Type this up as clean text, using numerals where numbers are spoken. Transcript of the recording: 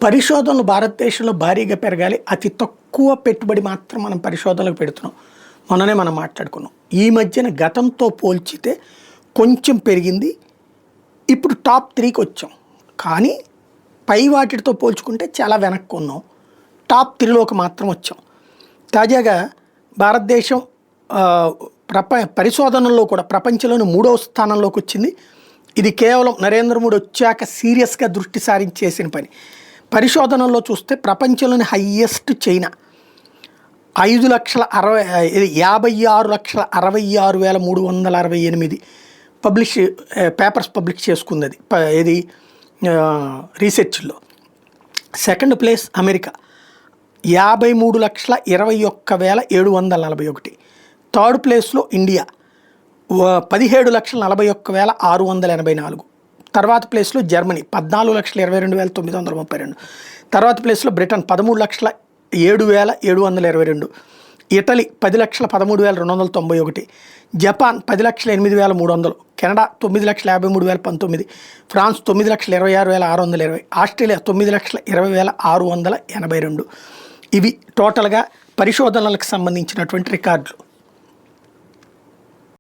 పరిశోధనలు భారతదేశంలో భారీగా పెరగాలి. అతి తక్కువ పెట్టుబడి మాత్రం మనం పరిశోధనలకు పెడుతున్నాం. మొన్ననే మనం మాట్లాడుకున్నాం. ఈ మధ్యన గతంతో పోల్చితే కొంచెం పెరిగింది. ఇప్పుడు టాప్ 3కి వచ్చాం. కానీ పై వాటితో పోల్చుకుంటే చాలా వెనక్కి ఉన్నాం. టాప్ 3లోకి మాత్రం వచ్చాం. తాజాగా భారతదేశం పరిశోధనల్లో కూడా ప్రపంచంలోని 3వ స్థానంలోకి వచ్చింది. ఇది కేవలం నరేంద్ర మోడీ వచ్చాక సీరియస్గా దృష్టి సారించేసిన పని. పరిశోధనల్లో చూస్తే ప్రపంచంలోని హయ్యెస్ట్ చైనా 56,66,368 పేపర్స్ పబ్లిష్ చేసుకుంది. అది ఇది రీసెర్చ్లో. Second place America 53,21,741. థర్డ్ ప్లేస్లో ఇండియా 17,41,684. తర్వాత ప్లేస్లో జర్మనీ 14,22,932. తర్వాత ప్లేస్లో Britain 13,07,722. Italy 10,13,291. Japan 10,08,300. Canada 9,53,019. France 9,26,620. Australia 9,20,682. ఇవి టోటల్గా పరిశోధనలకు సంబంధించినటువంటి రికార్డులు.